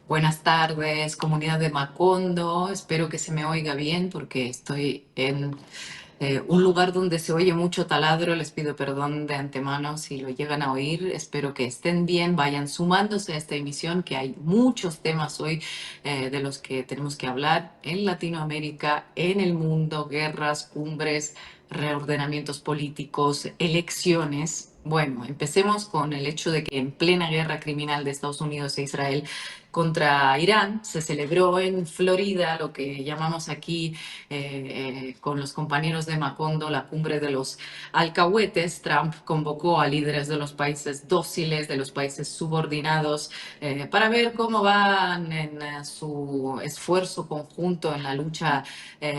Buenas tardes, comunidad de Macondo. Espero que se me oiga bien porque estoy en un lugar donde se oye mucho taladro. Les pido perdón de antemano si lo llegan a oír. Espero que estén bien, vayan sumándose a esta emisión, que hay muchos temas hoy de los que tenemos que hablar en Latinoamérica, en el mundo, guerras, cumbres, reordenamientos políticos, elecciones. Bueno, empecemos con el hecho de que en plena guerra criminal de Estados Unidos e Israel contra Irán se celebró en Florida lo que llamamos aquí con los compañeros de Macondo la cumbre de los alcahuetes. Trump convocó a líderes de los países dóciles, de los países subordinados, para ver cómo van en su esfuerzo conjunto en la lucha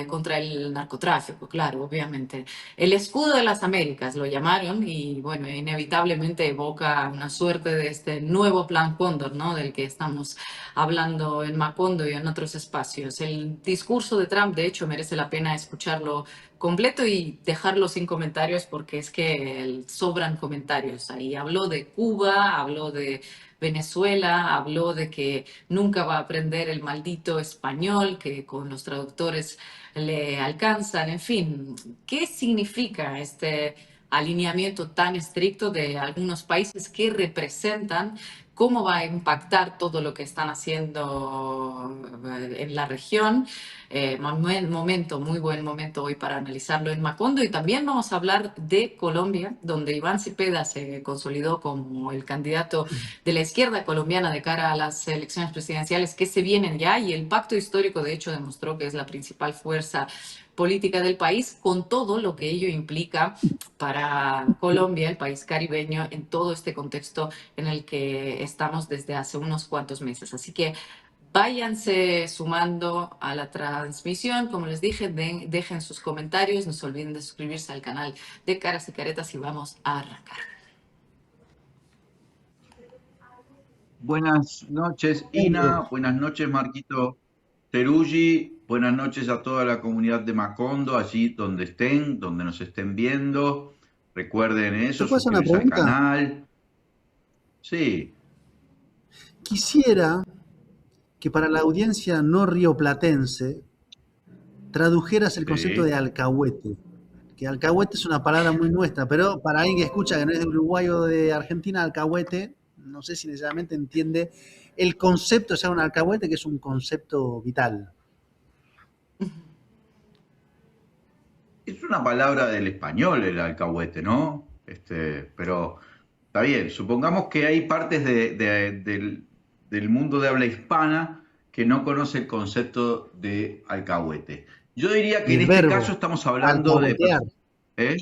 contra el narcotráfico, claro, obviamente. El escudo de las Américas lo llamaron y bueno, inevitablemente evoca una suerte de este nuevo plan Cóndor, ¿no? Del que estamos hablando en Macondo y en otros espacios. El discurso de Trump, de hecho, merece la pena escucharlo completo y dejarlo sin comentarios porque es que sobran comentarios ahí. Habló de Cuba, habló de Venezuela, habló de que nunca va a aprender el maldito español, que con los traductores le alcanzan, en fin, ¿qué significa este alineamiento tan estricto de algunos países que representan? ¿Cómo va a impactar todo lo que están haciendo en la región? Muy buen momento hoy para analizarlo en Macondo. Y también vamos a hablar de Colombia, donde Iván Cepeda se consolidó como el candidato de la izquierda colombiana de cara a las elecciones presidenciales que se vienen ya, y el pacto histórico de hecho demostró que es la principal fuerza política del país, con todo lo que ello implica para Colombia, el país caribeño, en todo este contexto en el que estamos desde hace unos cuantos meses. Así que váyanse sumando a la transmisión, como les dije, dejen sus comentarios, no se olviden de suscribirse al canal de Caras y Caretas y vamos a arrancar. Buenas noches, Ina. Buenas noches, Marquito Teruggi. Buenas noches a toda la comunidad de Macondo, allí donde estén, donde nos estén viendo. Recuerden ¿Te eso, puedo hacer una suscribirse al pregunta? canal. Sí, Quisiera que para la audiencia no rioplatense tradujeras el concepto de sí. alcahuete. Que alcahuete es una palabra muy nuestra, pero para alguien que escucha que no es de Uruguay o de Argentina, alcahuete, no sé si necesariamente entiende el concepto de ser un alcahuete, que es un concepto vital. Es una palabra del español el alcahuete, ¿no? Pero está bien, supongamos que hay partes del mundo de habla hispana que no conoce el concepto de alcahuete. Yo diría que Y en el este caso verbo, estamos hablando de... alcahuetear, ¿eh?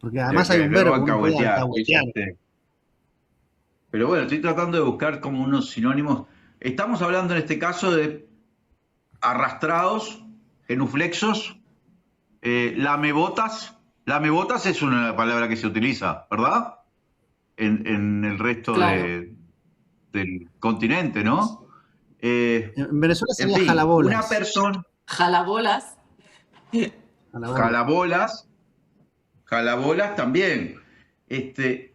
porque además hay El un verbo verbo, uno puede alcahuetear. alcahuetear. Pero bueno, estoy tratando de buscar como unos sinónimos. Estamos hablando en este caso de arrastrados, genuflexos, lamebotas. Lamebotas es una palabra que se utiliza, ¿verdad? En el resto Claro, del continente, ¿no? En Venezuela En sería fin, una jalabolas. persona, jalabolas. Jalabolas. jalabolas, jalabolas también. Este,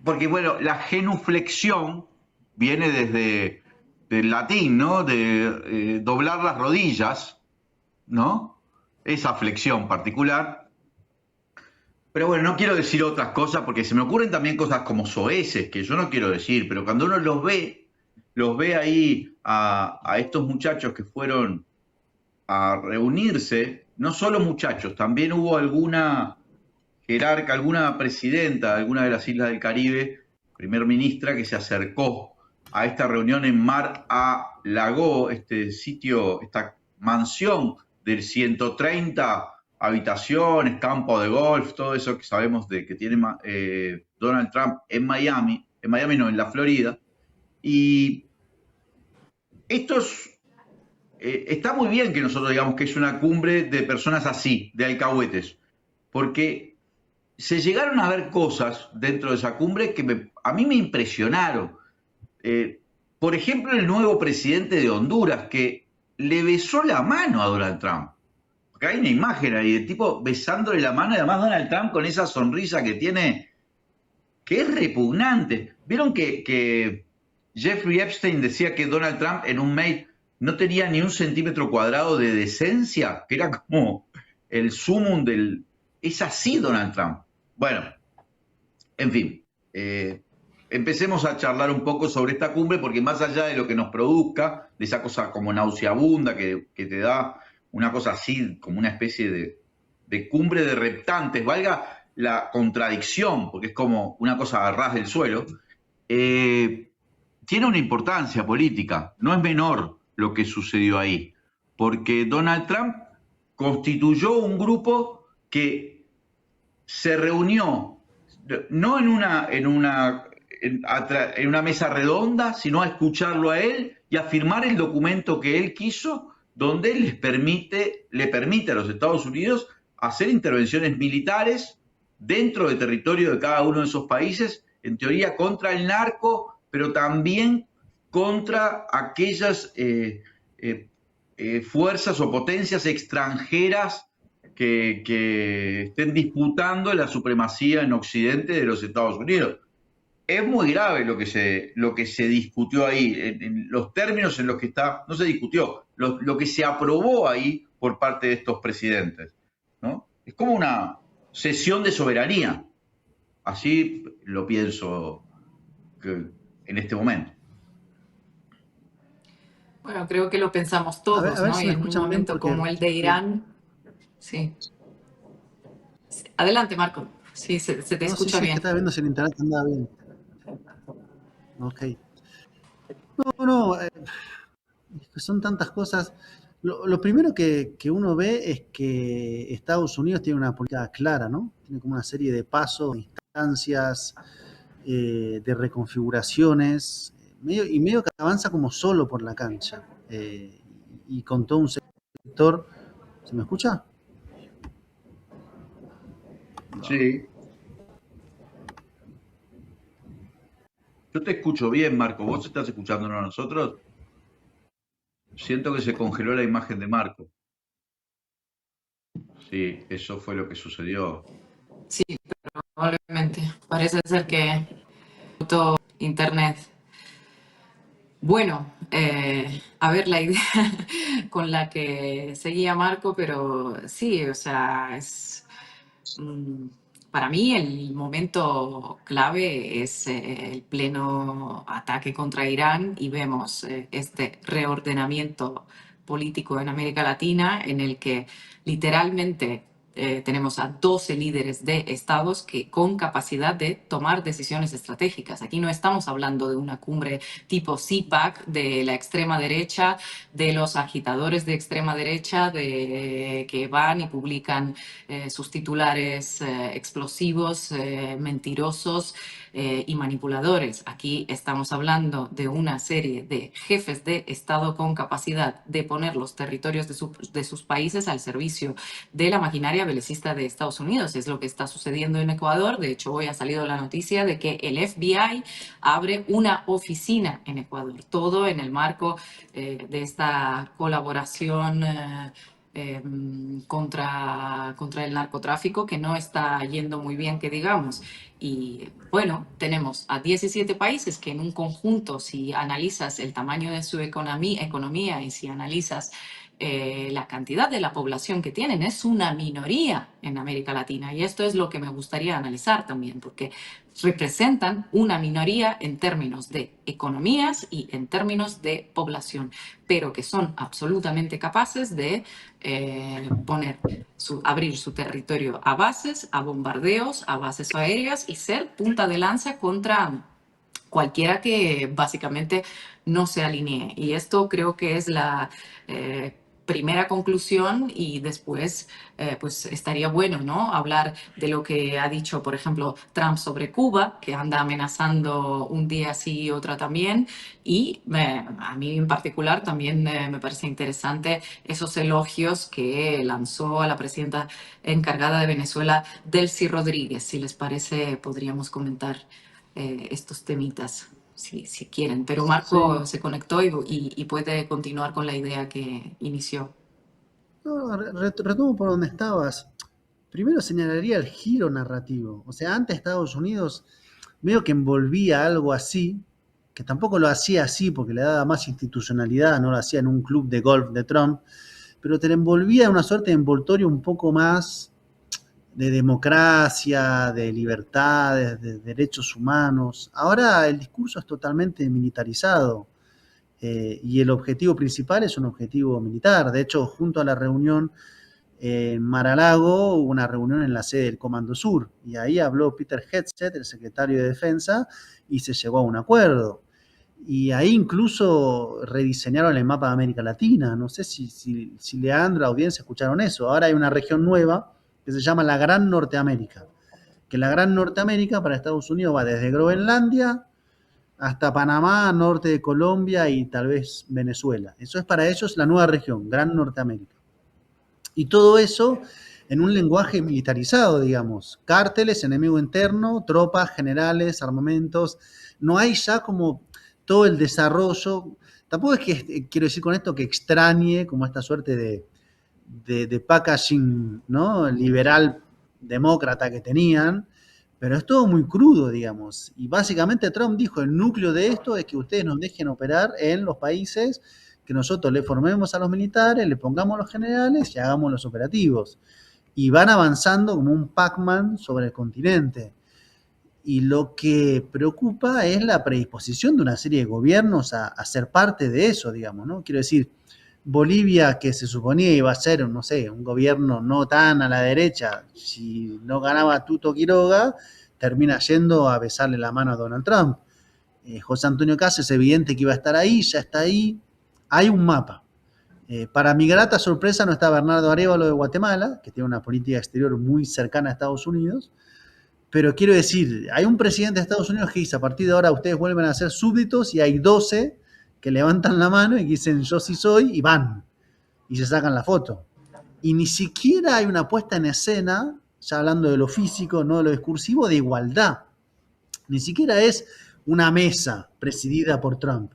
Porque bueno, la genuflexión viene desde del latín, ¿no? De doblar las rodillas, ¿no? Esa flexión particular. Pero bueno, no quiero decir otras cosas porque se me ocurren también cosas como soeces que yo no quiero decir, pero cuando uno los ve ahí a estos muchachos que fueron a reunirse, no solo muchachos, también hubo alguna jerarca, alguna presidenta de alguna de las islas del Caribe, primer ministra, que se acercó a esta reunión en Mar a Lago, este sitio, esta mansión de 130 habitaciones, campo de golf, todo eso que sabemos de que tiene Donald Trump en Miami no, en la Florida. Y esto está muy bien que nosotros digamos que es una cumbre de personas así, de alcahuetes, porque se llegaron a ver cosas dentro de esa cumbre que a mí me impresionaron. Eh, por ejemplo, el nuevo presidente de Honduras que le besó la mano a Donald Trump. Porque hay una imagen ahí de tipo besándole la mano y además Donald Trump con esa sonrisa que tiene, que es repugnante. Vieron que Jeffrey Epstein decía que Donald Trump en un mail no tenía ni un centímetro cuadrado de decencia, que era como el sumum del... Es así Donald Trump. Bueno, en fin, empecemos a charlar un poco sobre esta cumbre, porque más allá de lo que nos produzca, de esa cosa como nauseabunda que te da una cosa así, como una especie de cumbre de reptantes, valga la contradicción, porque es como una cosa a ras del suelo, tiene una importancia política, no es menor lo que sucedió ahí, porque Donald Trump constituyó un grupo que se reunió no en una mesa redonda, sino a escucharlo a él y a firmar el documento que él quiso, donde le permite a los Estados Unidos hacer intervenciones militares dentro del territorio de cada uno de esos países, en teoría contra el narco, pero también contra aquellas fuerzas o potencias extranjeras que estén disputando la supremacía en Occidente de los Estados Unidos. Es muy grave lo que se discutió ahí, en los términos en los que está, no se discutió, lo que se aprobó ahí por parte de estos presidentes, ¿no? Es como una cesión de soberanía, así lo pienso en este momento. Bueno, creo que lo pensamos A todos, ver ¿no? si Y me en un escuchan bien momento porque como el de Irán, sí. Adelante, Marco. Sí, se te no, sí, escucha sí, es que bien. estaba viendo si el internet andaba bien. Ok. No, no, es que son tantas cosas. Lo primero que uno ve es que Estados Unidos tiene una política clara, ¿no? Tiene como una serie de pasos, instancias, de reconfiguraciones, medio que avanza como solo por la cancha. Y con todo un sector. ¿Se me escucha? Sí, yo te escucho bien, Marco. ¿Vos estás escuchándonos a nosotros? Siento que se congeló la imagen de Marco. Sí, eso fue lo que sucedió. Sí, probablemente. Parece ser que internet. Bueno, a ver la idea con la que seguía Marco, pero sí, o sea, mm, para mí el momento clave es el pleno ataque contra Irán y vemos este reordenamiento político en América Latina en el que literalmente tenemos a 12 líderes de estados que con capacidad de tomar decisiones estratégicas. Aquí no estamos hablando de una cumbre tipo CPAC de la extrema derecha, de los agitadores de extrema derecha, que van y publican sus titulares explosivos, mentirosos y manipuladores. Aquí estamos hablando de una serie de jefes de Estado con capacidad de poner los territorios de sus países al servicio de la maquinaria belicista de Estados Unidos. Es lo que está sucediendo en Ecuador. De hecho, hoy ha salido la noticia de que el FBI abre una oficina en Ecuador, todo en el marco de esta colaboración contra el narcotráfico, que no está yendo muy bien, que digamos. Y bueno, tenemos a 17 países que en un conjunto, si analizas el tamaño de su economía y si analizas la cantidad de la población que tienen, es una minoría en América Latina. Y esto es lo que me gustaría analizar también, porque representan una minoría en términos de economías y en términos de población, pero que son absolutamente capaces de abrir su territorio a bases, a bombardeos, a bases aéreas y ser punta de lanza contra cualquiera que básicamente no se alinee. Y esto creo que es la primera conclusión y después pues estaría bueno, ¿no? Hablar de lo que ha dicho, por ejemplo, Trump sobre Cuba, que anda amenazando un día sí y otra también. Y a mí en particular también me parece interesante esos elogios que lanzó a la presidenta encargada de Venezuela, Delcy Rodríguez. Si les parece, podríamos comentar estos temitas, si quieren. Pero Marco Sí. se conectó y puede continuar con la idea que inició. No, retomo por donde estabas. Primero señalaría el giro narrativo. O sea, antes Estados Unidos medio que envolvía algo así, que tampoco lo hacía así porque le daba más institucionalidad, no lo hacía en un club de golf de Trump, pero te envolvía en una suerte de envoltorio un poco más de democracia, de libertades, de derechos humanos. Ahora el discurso es totalmente militarizado y el objetivo principal es un objetivo militar. De hecho, junto a la reunión en Mar-a-Lago hubo una reunión en la sede del Comando Sur y ahí habló Peter Hegseth, el secretario de Defensa, y se llegó a un acuerdo. Y ahí incluso rediseñaron el mapa de América Latina. No sé si Leandro, audiencia, escucharon eso. Ahora hay una región nueva que se llama la Gran Norteamérica. Que la Gran Norteamérica para Estados Unidos va desde Groenlandia hasta Panamá, norte de Colombia y tal vez Venezuela. Eso es para ellos la nueva región, Gran Norteamérica. Y todo eso en un lenguaje militarizado, digamos. Cárteles, enemigo interno, tropas, generales, armamentos. No hay ya como todo el desarrollo. Tampoco es que quiero decir con esto que extrañe como esta suerte de packaging, ¿no? Liberal demócrata que tenían, pero es todo muy crudo, digamos. Y básicamente Trump dijo, el núcleo de esto es que ustedes nos dejen operar en los países, que nosotros le formemos a los militares, le pongamos a los generales y hagamos los operativos. Y van avanzando como un Pac-Man sobre el continente. Y lo que preocupa es la predisposición de una serie de gobiernos a ser parte de eso, digamos, ¿no? Quiero decir, Bolivia, que se suponía iba a ser, no sé, un gobierno no tan a la derecha, si no ganaba Tuto Quiroga, termina yendo a besarle la mano a Donald Trump. José Antonio Caz es evidente que iba a estar ahí, ya está ahí. Hay un mapa. Para mi grata sorpresa no está Bernardo Arévalo de Guatemala, que tiene una política exterior muy cercana a Estados Unidos, pero quiero decir, hay un presidente de Estados Unidos que dice, a partir de ahora ustedes vuelven a ser súbditos y hay 12 que levantan la mano y dicen yo sí soy y van y se sacan la foto. Y ni siquiera hay una puesta en escena, ya hablando de lo físico, no de lo discursivo, de igualdad. Ni siquiera es una mesa presidida por Trump.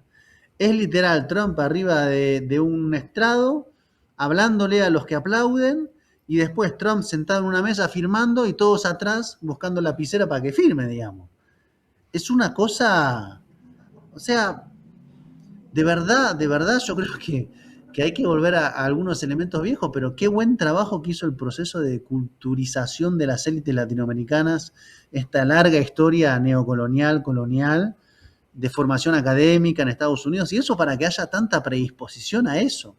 Es literal Trump arriba de un estrado, hablándole a los que aplauden, y después Trump sentado en una mesa firmando y todos atrás buscando lapicera para que firme, digamos. Es una cosa, o sea, de verdad yo creo que hay que volver a algunos elementos viejos, pero qué buen trabajo que hizo el proceso de culturización de las élites latinoamericanas, esta larga historia neocolonial, colonial, de formación académica en Estados Unidos, y eso para que haya tanta predisposición a eso,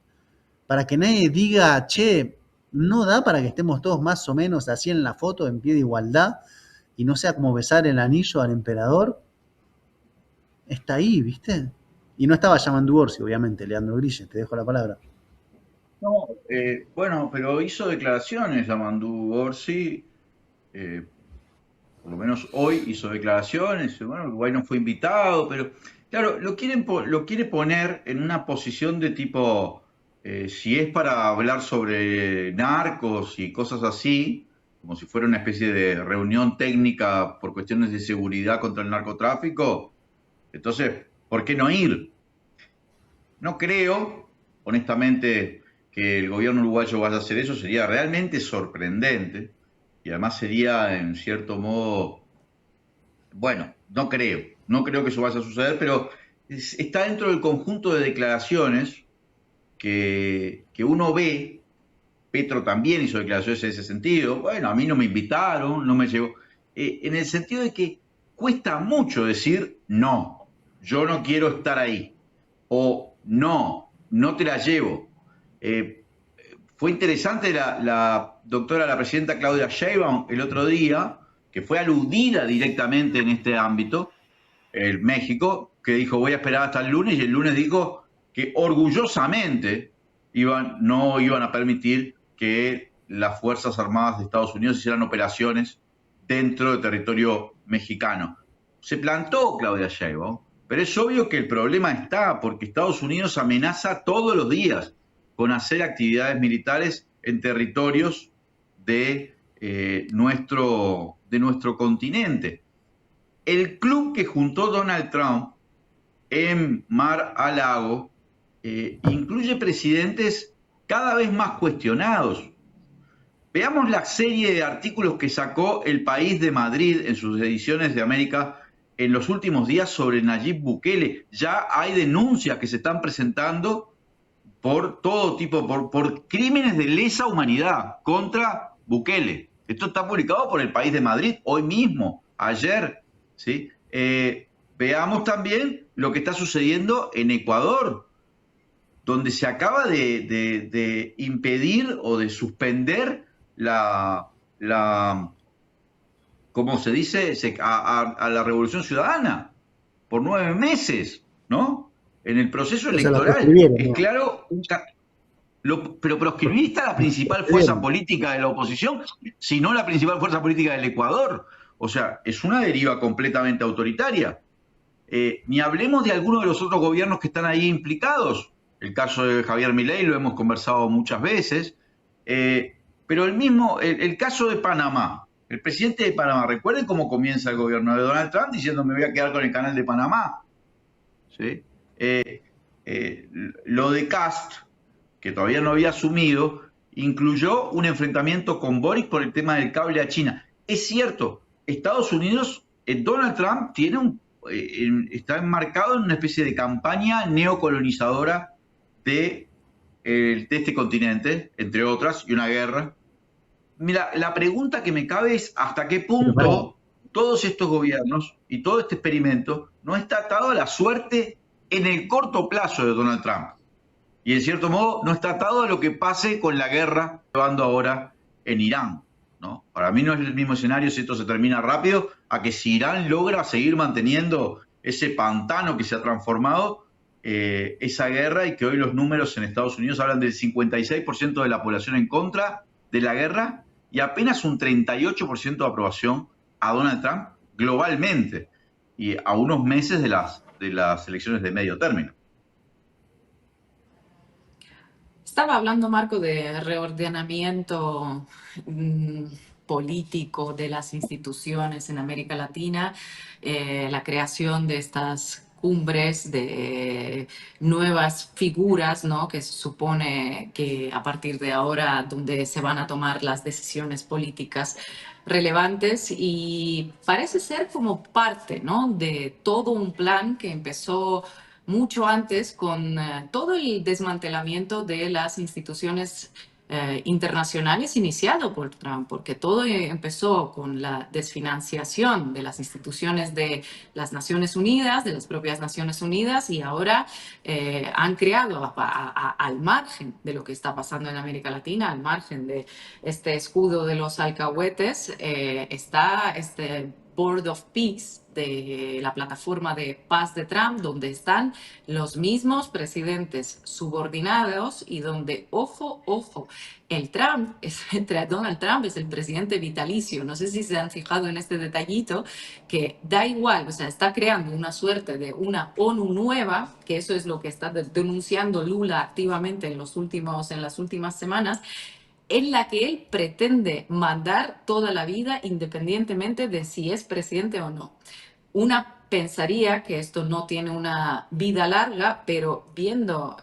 para que nadie diga, che, no da para que estemos todos más o menos así en la foto, en pie de igualdad, y no sea como besar el anillo al emperador. Está ahí, ¿viste? Y no estaba Yamandu Orsi, obviamente, Leandro Grille, te dejo la palabra. No, bueno, pero hizo declaraciones a Mandú Orsi, por lo menos hoy hizo declaraciones, bueno, Uruguay no fue invitado, pero claro, lo quiere poner en una posición de tipo, si es para hablar sobre narcos y cosas así, como si fuera una especie de reunión técnica por cuestiones de seguridad contra el narcotráfico, entonces, ¿por qué no ir? No creo, honestamente, que el gobierno uruguayo vaya a hacer eso, sería realmente sorprendente y además sería en cierto modo, bueno, no creo que eso vaya a suceder, pero está dentro del conjunto de declaraciones que uno ve. Petro también hizo declaraciones en ese sentido, bueno, a mí no me invitaron, no me llegó, en el sentido de que cuesta mucho decir no, yo no quiero estar ahí, o no te la llevo. Fue interesante la doctora, la presidenta Claudia Sheinbaum el otro día, que fue aludida directamente en este ámbito, en México, que dijo voy a esperar hasta el lunes, y el lunes dijo que orgullosamente no iban a permitir que las Fuerzas Armadas de Estados Unidos hicieran operaciones dentro del territorio mexicano. Se plantó Claudia Sheinbaum, pero es obvio que el problema está porque Estados Unidos amenaza todos los días con hacer actividades militares en territorios de nuestro continente. El club que juntó Donald Trump en Mar-a-Lago incluye presidentes cada vez más cuestionados. Veamos la serie de artículos que sacó El País de Madrid en sus ediciones de América en los últimos días sobre Nayib Bukele. Ya hay denuncias que se están presentando por todo tipo, por crímenes de lesa humanidad contra Bukele. Esto está publicado por El País de Madrid hoy mismo, ayer, ¿sí? Veamos también lo que está sucediendo en Ecuador, donde se acaba de impedir o de suspender ¿cómo se dice? A la Revolución Ciudadana por 9 meses, ¿no? En el proceso O sea, la electoral. proscribieron, Es ¿no? claro, pero proscribir está la principal fuerza política de la oposición, si no la principal fuerza política del Ecuador. O sea, es una deriva completamente autoritaria. Ni hablemos de algunos de los otros gobiernos que están ahí implicados. El caso de Javier Milei lo hemos conversado muchas veces. Pero el caso de Panamá, el presidente de Panamá, recuerden cómo comienza el gobierno de Donald Trump diciendo me voy a quedar con el canal de Panamá. ¿Sí? Lo de Cast, que todavía no había asumido, incluyó un enfrentamiento con Boris por el tema del cable a China. Es cierto, Estados Unidos, Donald Trump está enmarcado en una especie de campaña neocolonizadora de este continente, entre otras, y una guerra. Mira, la pregunta que me cabe es hasta qué punto todos estos gobiernos y todo este experimento no está atado a la suerte en el corto plazo de Donald Trump. Y en cierto modo no está atado a lo que pase con la guerra que llevando ahora en Irán, ¿no? Para mí no es el mismo escenario si esto se termina rápido a que si Irán logra seguir manteniendo ese pantano que se ha transformado esa guerra, y que hoy los números en Estados Unidos hablan del 56% de la población en contra de la guerra y apenas un 38% de aprobación a Donald Trump globalmente, y a unos meses de las elecciones de medio término. Estaba hablando, Marco, de reordenamiento político de las instituciones en América Latina, la creación de estas cumbres de nuevas figuras, ¿no? Que se supone que a partir de ahora donde se van a tomar las decisiones políticas relevantes, y parece ser como parte, ¿no? De todo un plan que empezó mucho antes con todo el desmantelamiento de las instituciones internacionales iniciado por Trump, porque todo empezó con la desfinanciación de las instituciones de las Naciones Unidas, de las propias Naciones Unidas, y ahora han creado al margen de lo que está pasando en América Latina, al margen de este escudo de los alcahuetes, está este Board of Peace de la plataforma de paz de Trump, donde están los mismos presidentes subordinados y donde, ojo, Donald Trump es el presidente vitalicio. No sé si se han fijado en este detallito, que da igual, o sea, está creando una suerte de una ONU nueva, que eso es lo que está denunciando Lula activamente en las últimas semanas, en la que él pretende mandar toda la vida independientemente de si es presidente o no. Una pensaría que esto no tiene una vida larga, pero viendo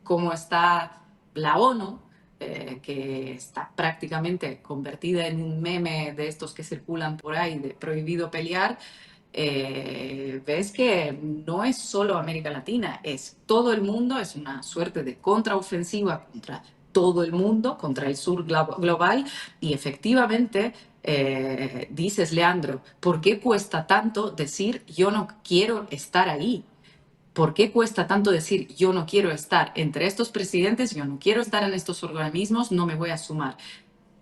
cómo está la ONU, que está prácticamente convertida en un meme de estos que circulan por ahí, de prohibido pelear, ves que no es solo América Latina, es todo el mundo, es una suerte de contraofensiva contra todo el mundo, contra el sur global, y efectivamente dices, Leandro, ¿por qué cuesta tanto decir yo no quiero estar ahí? ¿Por qué cuesta tanto decir yo no quiero estar entre estos presidentes, yo no quiero estar en estos organismos, no me voy a sumar?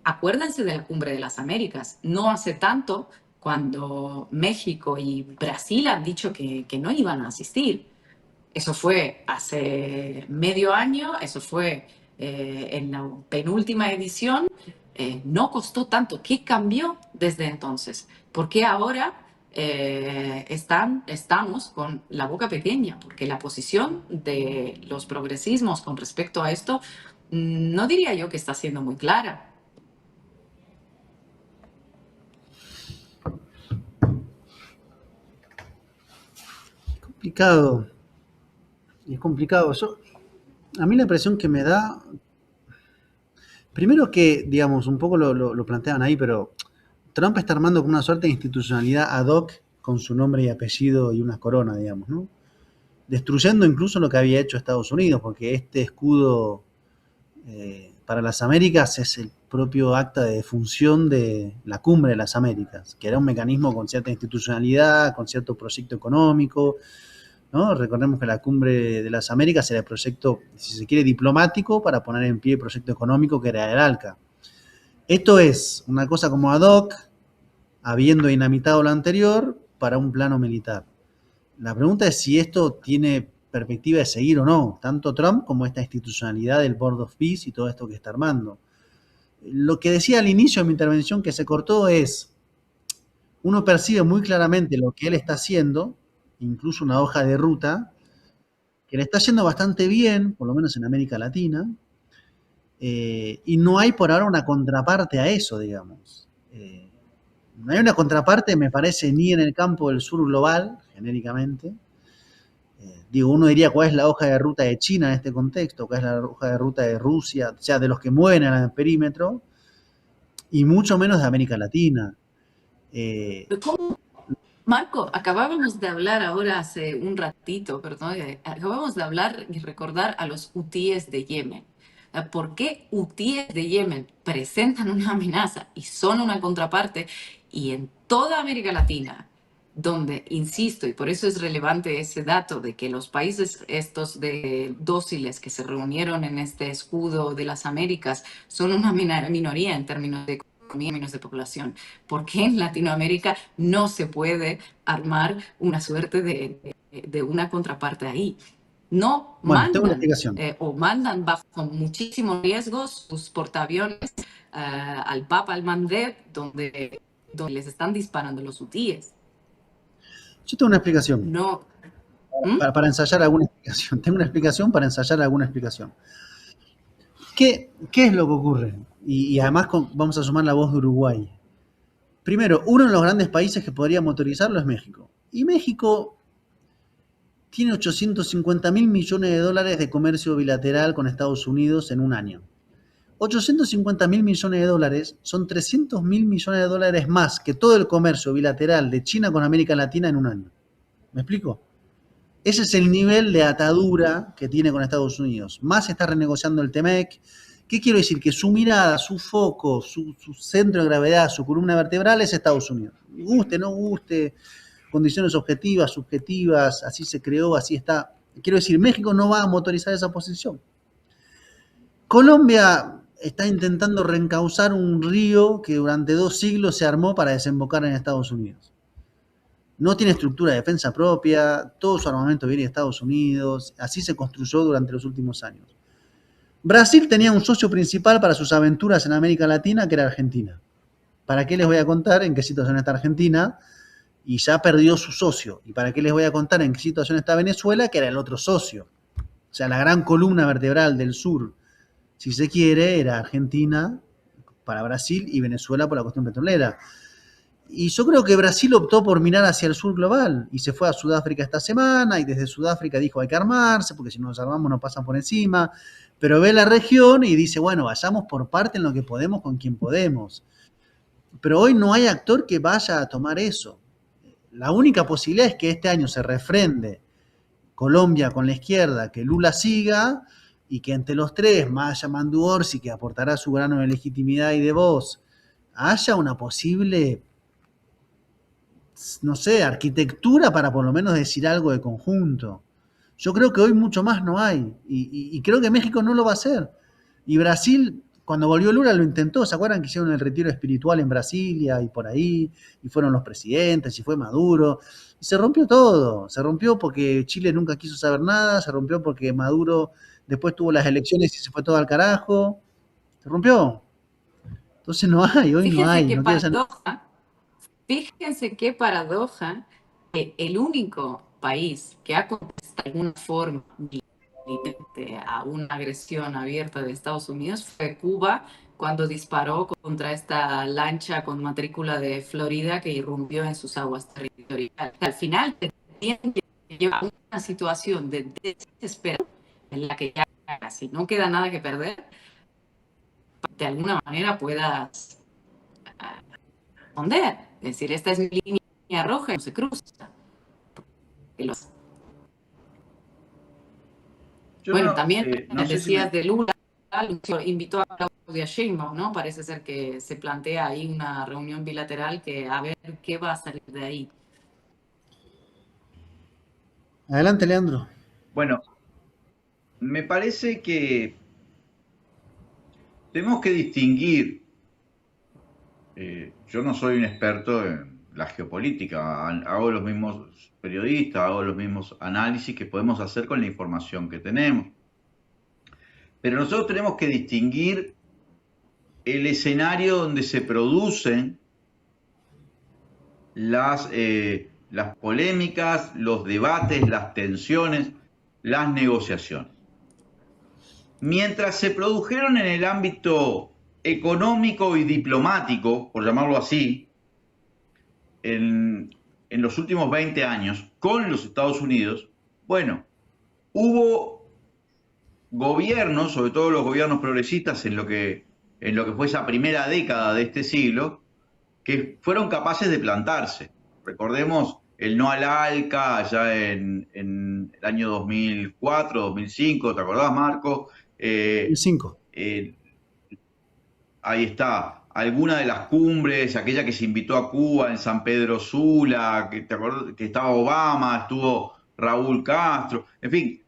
Acuérdense de la Cumbre de las Américas. No hace tanto, cuando México y Brasil han dicho que no iban a asistir. Eso fue hace medio año, eso fue en la penúltima edición. No costó tanto. ¿Qué cambió desde entonces? ¿Por qué ahora estamos con la boca pequeña? Porque la posición de los progresismos con respecto a esto no diría yo que está siendo muy clara. Complicado. Es complicado. A mí la impresión que me da, primero que, digamos, un poco lo planteaban ahí, pero Trump está armando con una suerte de institucionalidad ad hoc con su nombre y apellido y una corona, digamos, ¿no? Destruyendo incluso lo que había hecho Estados Unidos, porque este escudo para las Américas es el propio acta de defunción de la Cumbre de las Américas, que era un mecanismo con cierta institucionalidad, con cierto proyecto económico, ¿no? Recordemos que la Cumbre de las Américas era el proyecto, si se quiere, diplomático para poner en pie el proyecto económico que era el ALCA. Esto es una cosa como ad hoc, habiendo dinamitado lo anterior para un plano militar. La pregunta es si esto tiene perspectiva de seguir o no, tanto Trump como esta institucionalidad del Board of Peace y todo esto que está armando. Lo que decía al inicio de mi intervención que se cortó es, uno percibe muy claramente lo que él está haciendo, incluso una hoja de ruta, que le está yendo bastante bien, por lo menos en América Latina, y no hay por ahora una contraparte a eso, digamos. No hay una contraparte, me parece, ni en el campo del sur global, genéricamente. Digo, uno diría cuál es la hoja de ruta de China en este contexto, cuál es la hoja de ruta de Rusia, o sea, de los que mueven en el perímetro, y mucho menos de América Latina. ¿Cómo? Marco, acabábamos de hablar ahora hace un ratito, perdón, acabábamos de hablar y recordar a los hutíes de Yemen. ¿Por qué hutíes de Yemen presentan una amenaza y son una contraparte? Y en toda América Latina, donde, insisto, y por eso es relevante ese dato de que los países estos de dóciles que se reunieron en este escudo de las Américas son una minoría en términos de economía, en términos de población. ¿Por qué en Latinoamérica no se puede armar una suerte de una contraparte ahí? No Bueno, tengo una mandan explicación. o mandan bajo muchísimos riesgos sus portaaviones al Bab al-Mandeb, donde les están disparando los hutíes. Yo tengo una explicación. No. ¿Mm? Para ensayar alguna explicación. Tengo una explicación para ensayar alguna explicación. ¿Qué es lo que ocurre? Y además vamos a sumar la voz de Uruguay. Primero, uno de los grandes países que podría motorizarlo es México. Y México tiene 850.000 millones de dólares de comercio bilateral con Estados Unidos en un año. 850.000 millones de dólares son 300.000 millones de dólares más que todo el comercio bilateral de China con América Latina en un año. ¿Me explico? Ese es el nivel de atadura que tiene con Estados Unidos. Más está renegociando el TEMEC. ¿Qué quiero decir? Que su mirada, su foco, su centro de gravedad, su columna vertebral es Estados Unidos. Guste, no guste, condiciones objetivas, subjetivas, así se creó, así está. Quiero decir, México no va a motorizar esa posición. Colombia está intentando reencauzar un río que durante 2 siglos se armó para desembocar en Estados Unidos. No tiene estructura de defensa propia, todo su armamento viene de Estados Unidos, así se construyó durante los últimos años. Brasil tenía un socio principal para sus aventuras en América Latina, que era Argentina. ¿Para qué les voy a contar en qué situación está Argentina? Y ya perdió su socio. ¿Y para qué les voy a contar en qué situación está Venezuela? Que era el otro socio. O sea, la gran columna vertebral del sur, si se quiere, era Argentina para Brasil y Venezuela por la cuestión petrolera. Y yo creo que Brasil optó por mirar hacia el sur global y se fue a Sudáfrica esta semana y desde Sudáfrica dijo hay que armarse porque si no nos armamos nos pasan por encima, pero ve la región y dice, bueno, vayamos por parte en lo que podemos con quien podemos. Pero hoy no hay actor que vaya a tomar eso. La única posibilidad es que este año se refrende Colombia con la izquierda, que Lula siga y que entre los tres, más allá Mandu Orsi, que aportará su grano de legitimidad y de voz, haya una posible, no sé, arquitectura para por lo menos decir algo de conjunto. Yo creo que hoy mucho más no hay y creo que México no lo va a hacer. Y Brasil, cuando volvió Lula lo intentó, ¿se acuerdan que hicieron el retiro espiritual en Brasilia y por ahí? Y fueron los presidentes y fue Maduro. Y se rompió todo, se rompió porque Chile nunca quiso saber nada, se rompió porque Maduro después tuvo las elecciones y se fue todo al carajo. Se rompió. Entonces no hay, hoy no Fíjense hay. qué No quiero paradoja, fíjense qué paradoja, que el único país que ha contestado de alguna forma a una agresión abierta de Estados Unidos fue Cuba cuando disparó contra esta lancha con matrícula de Florida que irrumpió en sus aguas territoriales. Al final te tienen que llevar a una situación de desesperación en la que ya si no queda nada que perder, de alguna manera puedas responder. Es decir, esta es mi línea roja y no se cruza. Que los- Yo Bueno, no, también no sé si decías me... de Lula, invitó a Claudia Sheinbaum, ¿no? Parece ser que se plantea ahí una reunión bilateral que a ver qué va a salir de ahí. Adelante, Leandro. Bueno, me parece que tenemos que distinguir, yo no soy un experto en la geopolítica, hago los mismos periodistas, hago los mismos análisis que podemos hacer con la información que tenemos. Pero nosotros tenemos que distinguir el escenario donde se producen las polémicas, los debates, las tensiones, las negociaciones. Mientras se produjeron en el ámbito económico y diplomático, por llamarlo así, en los últimos 20 años con los Estados Unidos, bueno, hubo gobiernos, sobre todo los gobiernos progresistas en lo que fue esa primera década de este siglo, que fueron capaces de plantarse. Recordemos el no al ALCA allá en el año 2004, 2005, ¿te acordás, Marco? El 5. Ahí está, alguna de las cumbres, aquella que se invitó a Cuba en San Pedro Sula, que te acordás que estaba Obama, estuvo Raúl Castro, en fin.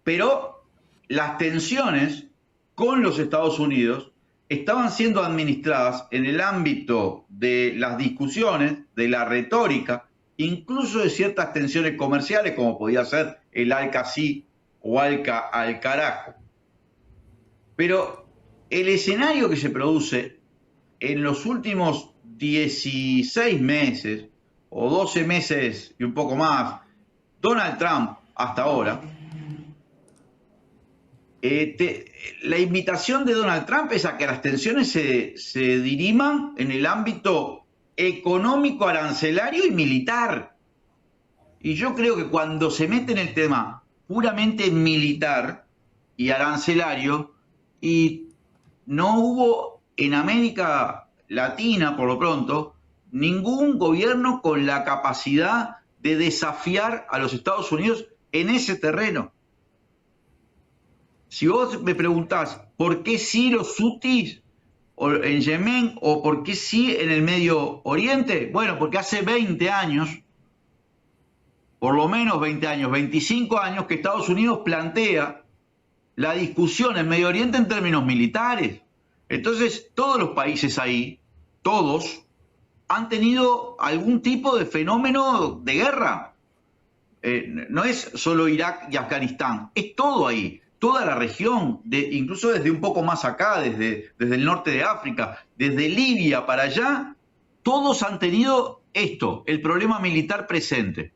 Pero las tensiones con los Estados Unidos estaban siendo administradas en el ámbito de las discusiones, de la retórica, incluso de ciertas tensiones comerciales, como podía ser el ALCA sí o ALCA al carajo. Pero el escenario que se produce en los últimos 16 meses o 12 meses y un poco más, Donald Trump hasta ahora, la invitación de Donald Trump es a que las tensiones se diriman en el ámbito económico, arancelario y militar. Y yo creo que cuando se mete en el tema puramente militar y arancelario, y no hubo en América Latina, por lo pronto, ningún gobierno con la capacidad de desafiar a los Estados Unidos en ese terreno. Si vos me preguntás por qué sí los hutis en Yemen o por qué sí en el Medio Oriente, bueno, porque hace 20 años, por lo menos 20 años, 25 años, que Estados Unidos plantea la discusión en Medio Oriente en términos militares. Entonces, todos los países ahí, todos, han tenido algún tipo de fenómeno de guerra. No es solo Irak y Afganistán, es todo ahí, toda la región, incluso desde un poco más acá, desde el norte de África, desde Libia para allá, todos han tenido esto, el problema militar presente.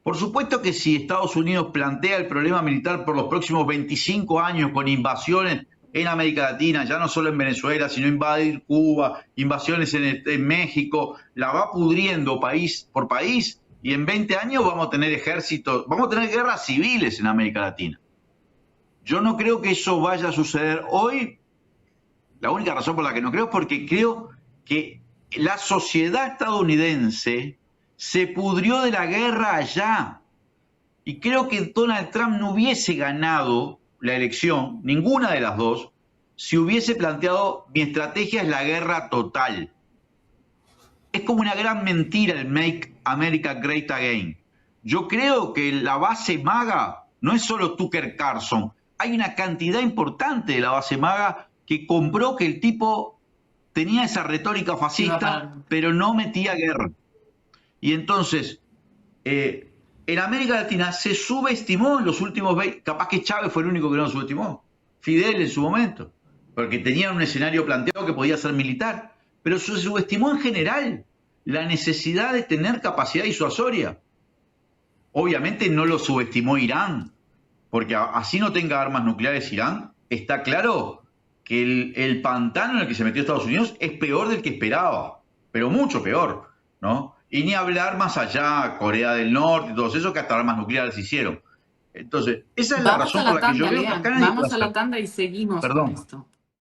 Por supuesto que si Estados Unidos plantea el problema militar por los próximos 25 años con invasiones en América Latina, ya no solo en Venezuela, sino invadir Cuba, invasiones en México, la va pudriendo país por país y en 20 años vamos a tener ejércitos, vamos a tener guerras civiles en América Latina. Yo no creo que eso vaya a suceder hoy. La única razón por la que no creo es porque creo que la sociedad estadounidense se pudrió de la guerra allá. Y creo que Donald Trump no hubiese ganado la elección, ninguna de las dos, si hubiese planteado mi estrategia es la guerra total. Es como una gran mentira el Make America Great Again. Yo creo que la base MAGA no es solo Tucker Carlson. Hay una cantidad importante de la base MAGA que compró que el tipo tenía esa retórica fascista, pero no metía guerra. Y entonces, en América Latina se subestimó en los últimos 20, capaz que Chávez fue el único que no lo subestimó, Fidel en su momento, porque tenían un escenario planteado que podía ser militar, pero se subestimó en general la necesidad de tener capacidad disuasoria. Obviamente no lo subestimó Irán, porque así no tenga armas nucleares Irán, está claro que el pantano en el que se metió Estados Unidos es peor del que esperaba, pero mucho peor, ¿no? Y ni hablar más allá, Corea del Norte y todos esos que hasta armas nucleares hicieron. Entonces, esa es la razón por la que yo veo que acá nadie puede Vamos a la hacer. tanda y seguimos con Perdón. esto.